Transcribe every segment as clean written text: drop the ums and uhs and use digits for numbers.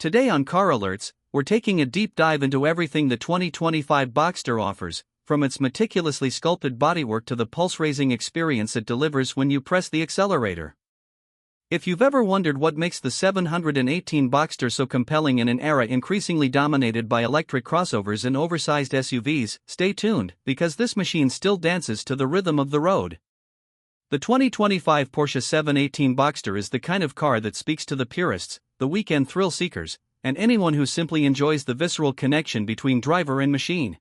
Today on Car Alerts, we're taking a deep dive into everything the 2025 Boxster offers, from its meticulously sculpted bodywork to the pulse-raising experience it delivers when you press the accelerator. If you've ever wondered what makes the 718 Boxster so compelling in an era increasingly dominated by electric crossovers and oversized SUVs, stay tuned, because this machine still dances to the rhythm of the road. The 2025 Porsche 718 Boxster is the kind of car that speaks to the purists, the weekend thrill seekers, and anyone who simply enjoys the visceral connection between driver and machine.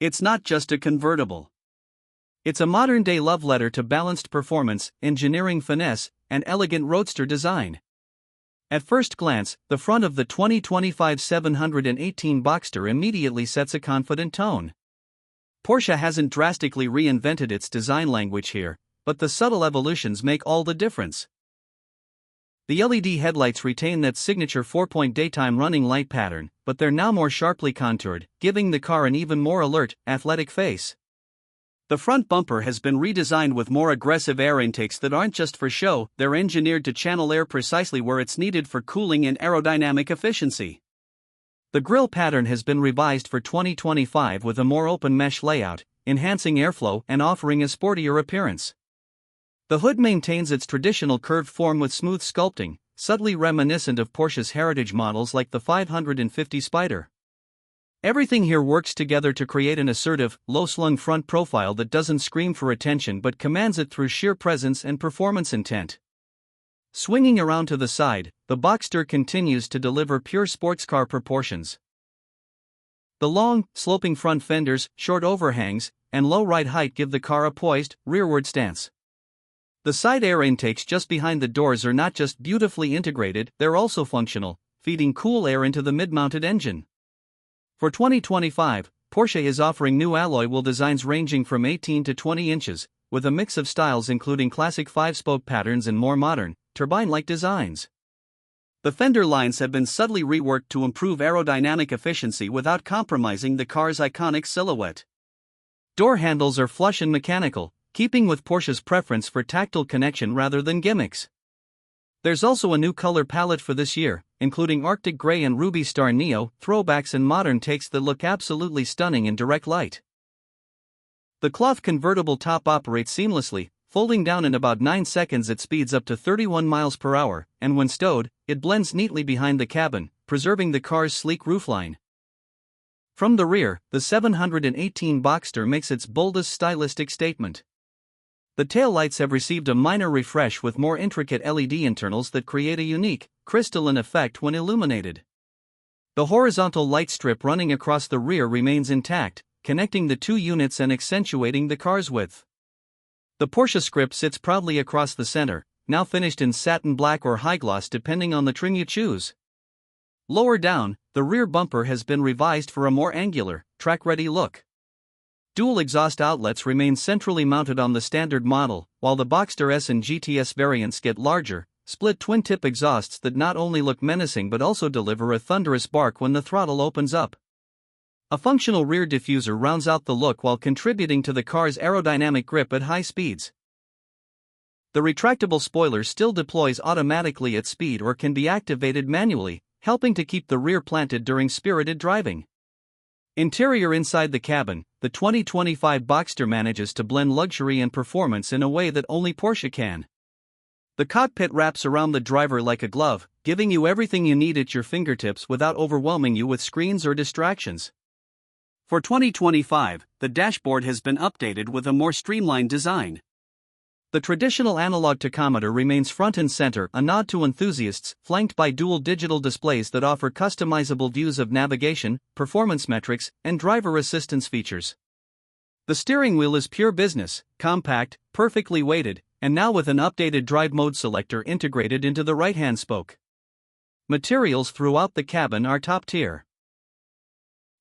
It's not just a convertible. It's a modern-day love letter to balanced performance, engineering finesse, and elegant roadster design. At first glance, the front of the 2025 718 Boxster immediately sets a confident tone. Porsche hasn't drastically reinvented its design language here, but the subtle evolutions make all the difference. The LED headlights retain that signature 4-point daytime running light pattern, but they're now more sharply contoured, giving the car an even more alert, athletic face. The front bumper has been redesigned with more aggressive air intakes that aren't just for show, they're engineered to channel air precisely where it's needed for cooling and aerodynamic efficiency. The grille pattern has been revised for 2025 with a more open mesh layout, enhancing airflow and offering a sportier appearance. The hood maintains its traditional curved form with smooth sculpting, subtly reminiscent of Porsche's heritage models like the 550 Spider. Everything here works together to create an assertive, low-slung front profile that doesn't scream for attention but commands it through sheer presence and performance intent. Swinging around to the side, the Boxster continues to deliver pure sports car proportions. The long, sloping front fenders, short overhangs, and low ride height give the car a poised, rearward stance. The side air intakes just behind the doors are not just beautifully integrated, they're also functional, feeding cool air into the mid-mounted engine. For 2025, Porsche is offering new alloy wheel designs ranging from 18 to 20 inches, with a mix of styles including classic 5-spoke patterns and more modern, turbine-like designs. The fender lines have been subtly reworked to improve aerodynamic efficiency without compromising the car's iconic silhouette. Door handles are flush and mechanical, keeping with Porsche's preference for tactile connection rather than gimmicks. There's also a new color palette for this year, including Arctic Grey and Ruby Star Neo, throwbacks and modern takes that look absolutely stunning in direct light. The cloth convertible top operates seamlessly, folding down in about 9 seconds at speeds up to 31 miles per hour, and when stowed, it blends neatly behind the cabin, preserving the car's sleek roofline. From the rear, the 718 Boxster makes its boldest stylistic statement. The taillights have received a minor refresh with more intricate LED internals that create a unique, crystalline effect when illuminated. The horizontal light strip running across the rear remains intact, connecting the two units and accentuating the car's width. The Porsche script sits proudly across the center, now finished in satin black or high gloss depending on the trim you choose. Lower down, the rear bumper has been revised for a more angular, track-ready look. Dual exhaust outlets remain centrally mounted on the standard model, while the Boxster S and GTS variants get larger, split twin-tip exhausts that not only look menacing but also deliver a thunderous bark when the throttle opens up. A functional rear diffuser rounds out the look while contributing to the car's aerodynamic grip at high speeds. The retractable spoiler still deploys automatically at speed or can be activated manually, helping to keep the rear planted during spirited driving. Interior inside the cabin, the 2025 Boxster manages to blend luxury and performance in a way that only Porsche can. The cockpit wraps around the driver like a glove, giving you everything you need at your fingertips without overwhelming you with screens or distractions. For 2025, the dashboard has been updated with a more streamlined design. The traditional analog tachometer remains front and center, a nod to enthusiasts, flanked by dual digital displays that offer customizable views of navigation, performance metrics, and driver assistance features. The steering wheel is pure business, compact, perfectly weighted, and now with an updated drive mode selector integrated into the right-hand spoke. Materials throughout the cabin are top tier.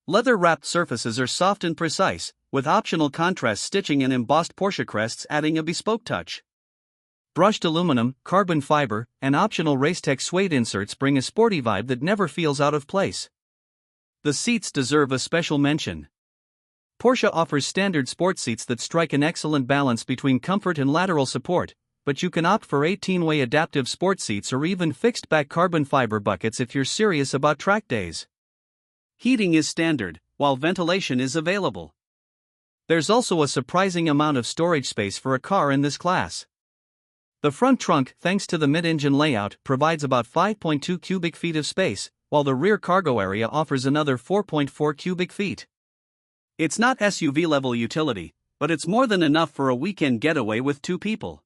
Leather-wrapped surfaces are soft and precise, with optional contrast stitching and embossed Porsche crests adding a bespoke touch. Brushed aluminum, carbon fiber, and optional Racetech suede inserts bring a sporty vibe that never feels out of place. The seats deserve a special mention. Porsche offers standard sport seats that strike an excellent balance between comfort and lateral support, but you can opt for 18-way adaptive sport seats or even fixed-back carbon fiber buckets if you're serious about track days. Heating is standard, while ventilation is available. There's also a surprising amount of storage space for a car in this class. The front trunk, thanks to the mid-engine layout, provides about 5.2 cubic feet of space, while the rear cargo area offers another 4.4 cubic feet. It's not SUV-level utility, but it's more than enough for a weekend getaway with 2 people.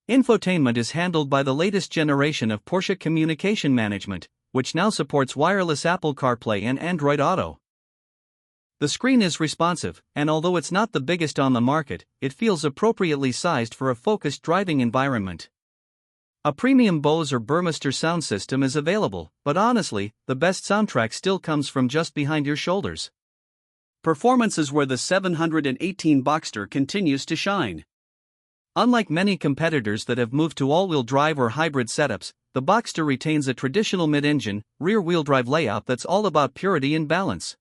Infotainment is handled by the latest generation of Porsche communication management, which now supports wireless Apple CarPlay and Android Auto. The screen is responsive, and although it's not the biggest on the market, it feels appropriately sized for a focused driving environment. A premium Bose or Burmester sound system is available, but honestly, the best soundtrack still comes from just behind your shoulders. Performance is where the 718 Boxster continues to shine. Unlike many competitors that have moved to all-wheel drive or hybrid setups, the Boxster retains a traditional mid-engine, rear-wheel drive layout that's all about purity and balance.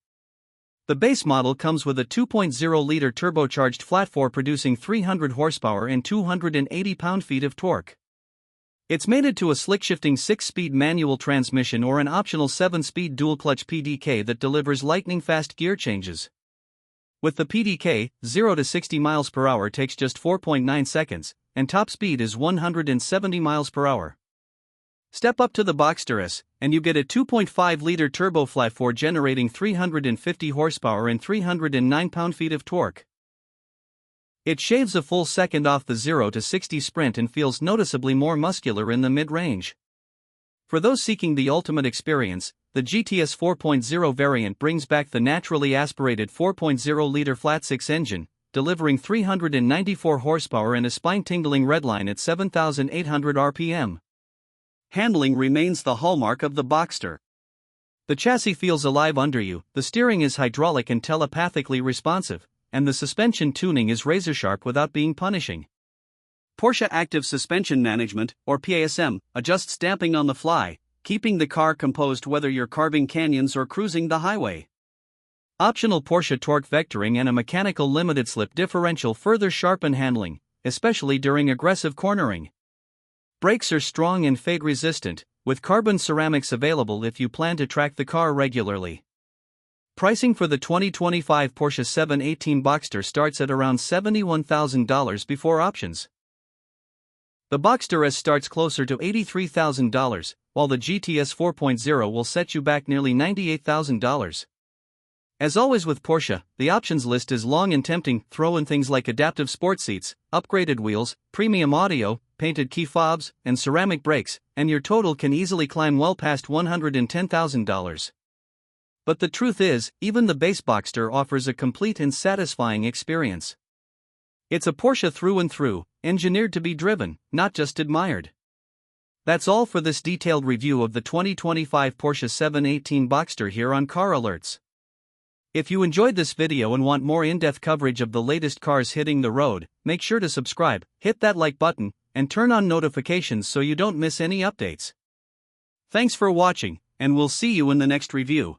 The base model comes with a 2.0-liter turbocharged flat-4 producing 300 horsepower and 280 pound-feet of torque. It's mated to a slick-shifting 6-speed manual transmission or an optional 7-speed dual-clutch PDK that delivers lightning-fast gear changes. With the PDK, 0 to 60 miles per hour takes just 4.9 seconds, and top speed is 170 miles per hour. Step up to the Boxster S, and you get a 2.5-liter turbo flat-4 generating 350 horsepower and 309 pound-feet of torque. It shaves a full second off the 0 to 60 sprint and feels noticeably more muscular in the mid-range. For those seeking the ultimate experience, the GTS 4.0 variant brings back the naturally aspirated 4.0-liter flat-6 engine, delivering 394 horsepower and a spine-tingling redline at 7,800 RPM. Handling remains the hallmark of the Boxster. The chassis feels alive under you, the steering is hydraulic and telepathically responsive, and the suspension tuning is razor-sharp without being punishing. Porsche Active Suspension Management, or PASM, adjusts damping on the fly, keeping the car composed whether you're carving canyons or cruising the highway. Optional Porsche torque vectoring and a mechanical limited slip differential further sharpen handling, especially during aggressive cornering. Brakes are strong and fade-resistant, with carbon ceramics available if you plan to track the car regularly. Pricing for the 2025 Porsche 718 Boxster starts at around $71,000 before options. The Boxster S starts closer to $83,000, while the GTS 4.0 will set you back nearly $98,000. As always with Porsche, the options list is long and tempting. Throw in things like adaptive sport seats, upgraded wheels, premium audio, painted key fobs, and ceramic brakes, and your total can easily climb well past $110,000. But the truth is, even the base Boxster offers a complete and satisfying experience. It's a Porsche through and through, engineered to be driven, not just admired. That's all for this detailed review of the 2025 Porsche 718 Boxster here on Car Alerts. If you enjoyed this video and want more in-depth coverage of the latest cars hitting the road, make sure to subscribe, hit that like button, and turn on notifications so you don't miss any updates. Thanks for watching, and we'll see you in the next review.